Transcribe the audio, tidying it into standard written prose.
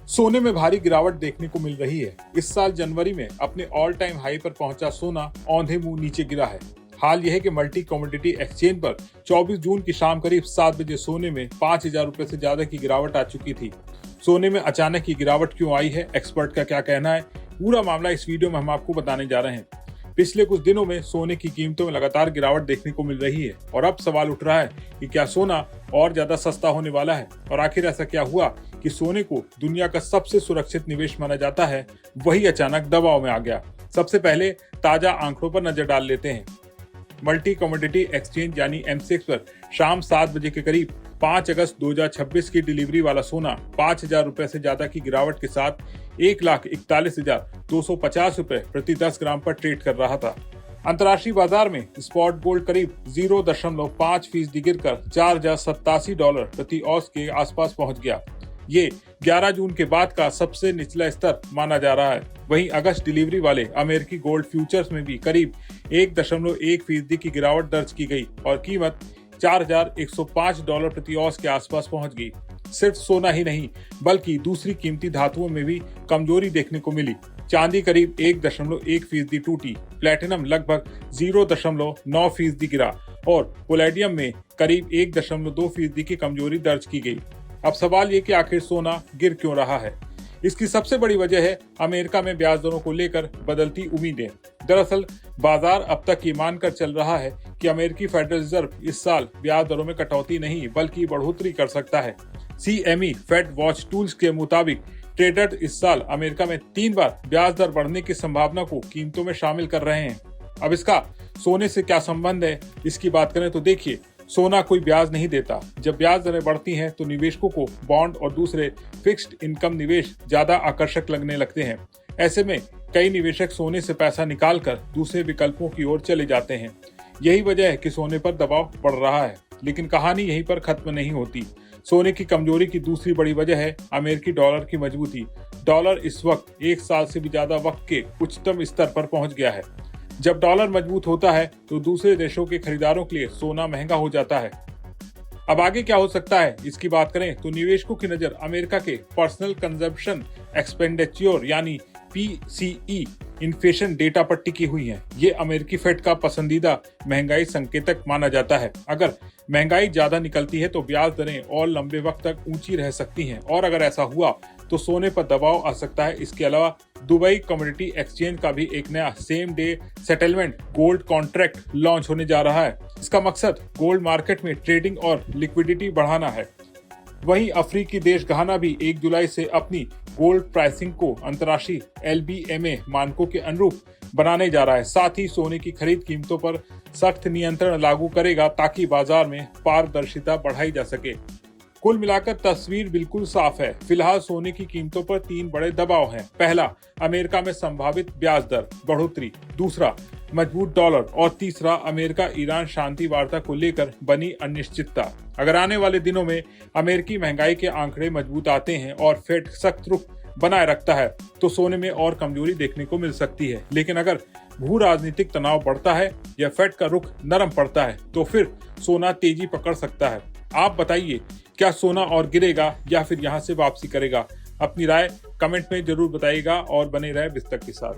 सोने में भारी गिरावट देखने को मिल रही है। इस साल जनवरी में अपने ऑल टाइम हाई पर पहुंचा सोना औंधे मुंह नीचे गिरा है। हाल यह है कि मल्टी कमोडिटी एक्सचेंज पर 24 जून की शाम करीब 7 बजे सोने में 5,000 रुपए से ज्यादा की गिरावट आ चुकी थी। सोने में अचानक ये गिरावट क्यों आई है, एक्सपर्ट का क्या कहना है, पूरा मामला इस वीडियो में हम आपको बताने जा रहे हैं। पिछले कुछ दिनों में सोने की कीमतों में लगातार गिरावट देखने को मिल रही है और अब सवाल उठ रहा है कि क्या सोना और ज्यादा सस्ता होने वाला है और आखिर ऐसा क्या हुआ कि सोने को दुनिया का सबसे सुरक्षित निवेश माना जाता है वही अचानक दबाव में आ गया। सबसे पहले ताजा आंकड़ों पर नजर डाल लेते हैं। मल्टी कमोडिटी एक्सचेंज यानी एमसीएक्स पर शाम 7 बजे के करीब 5 अगस्त 2026 की डिलीवरी वाला सोना 5,000 रुपए से ज्यादा की गिरावट के साथ 1,41,250 रुपए प्रति 10 ग्राम पर ट्रेड कर रहा था। अंतर्राष्ट्रीय बाजार में स्पॉट गोल्ड करीब 0.5% गिरकर $4,087 प्रति औंस के आसपास पहुंच गया। ये 11 जून के बाद का सबसे निचला स्तर माना जा रहा है। वहीं अगस्त डिलीवरी वाले अमेरिकी गोल्ड फ्यूचर्स में भी करीब 1.1% की गिरावट दर्ज की गई और कीमत $4,105 प्रति औंस के आसपास पहुंच गई। सिर्फ सोना ही नहीं बल्कि दूसरी कीमती धातुओं में भी कमजोरी देखने को मिली। चांदी करीब 1.1% टूटी, प्लेटिनम लगभग 0.9% गिरा और पैलेडियम में करीब 1.2% की कमजोरी दर्ज की गई। अब सवाल ये कि आखिर सोना गिर क्यों रहा है। इसकी सबसे बड़ी वजह है अमेरिका में ब्याज दरों को लेकर बदलती उम्मीदें। दरअसल बाजार अब तक ये मानकर चल रहा है कि अमेरिकी फेडरल रिजर्व इस साल ब्याज दरों में कटौती नहीं बल्कि बढ़ोतरी कर सकता है। CME फेड वॉच टूल्स के मुताबिक ट्रेडर्स इस साल अमेरिका में 3 बार ब्याज दर बढ़ने की संभावना को कीमतों में शामिल कर रहे हैं। अब इसका सोने से क्या संबंध है, इसकी बात करें तो देखिए, सोना कोई ब्याज नहीं देता। जब ब्याज दरें बढ़ती हैं तो निवेशकों को बॉन्ड और दूसरे फिक्स्ड इनकम निवेश ज्यादा आकर्षक लगने लगते हैं। ऐसे में कई निवेशक सोने से पैसा निकालकर दूसरे विकल्पों की ओर चले जाते हैं। यही वजह है कि सोने पर दबाव बढ़ रहा है। लेकिन कहानी यहीं पर खत्म नहीं होती। सोने की कमजोरी की दूसरी बड़ी वजह है अमेरिकी डॉलर की मजबूती। डॉलर इस वक्त 1 साल से भी ज्यादा वक्त के उच्चतम स्तर पर पहुंच गया है। जब डॉलर मजबूत होता है तो दूसरे देशों के खरीदारों के लिए सोना महंगा हो जाता है। अब आगे क्या हो सकता है, इसकी बात करें तो निवेशकों की नजर अमेरिका के पर्सनल कंजप्शन एक्सपेंडिचर यानी PCE इन्फ्लेशन डेटा पर टिकी हुई है। ये अमेरिकी फेड का पसंदीदा महंगाई संकेतक माना जाता है। अगर महंगाई ज्यादा निकलती है तो ब्याज दरें और लंबे वक्त तक ऊंची रह सकती हैं और अगर ऐसा हुआ तो सोने पर दबाव आ सकता है। इसके अलावा दुबई कमोडिटी एक्सचेंज का भी एक नया same day settlement gold contract launch होने जा रहा है। इसका मकसद गोल्ड मार्केट में ट्रेडिंग और लिक्विडिटी बढ़ाना है। वहीं अफ्रीकी देश घाना भी 1 जुलाई से अपनी गोल्ड प्राइसिंग को अंतर्राष्ट्रीय LBMA मानकों के अनुरूप बनाने जा रहा है। साथ ही सोने की खरीद कीमतों पर सख्त नियंत्रण लागू करेगा ताकि बाजार में पारदर्शिता बढ़ाई जा सके। कुल मिलाकर तस्वीर बिल्कुल साफ है। फिलहाल सोने की कीमतों पर 3 बड़े दबाव हैं। पहला, अमेरिका में संभावित ब्याज दर बढ़ोतरी। दूसरा, मजबूत डॉलर और तीसरा, अमेरिका ईरान शांति वार्ता को लेकर बनी अनिश्चितता। अगर आने वाले दिनों में अमेरिकी महंगाई के आंकड़े मजबूत आते हैं और फेड सख्त रुख बनाए रखता है तो सोने में और कमजोरी देखने को मिल सकती है। लेकिन अगर भू राजनीतिक तनाव बढ़ता है या फेड का रुख नरम पड़ता है तो फिर सोना तेजी पकड़ सकता है। आप बताइए, क्या सोना और गिरेगा या फिर यहाँ से वापसी करेगा? अपनी राय कमेंट में जरूर बताइएगा और बने रहे बिस्तक के साथ।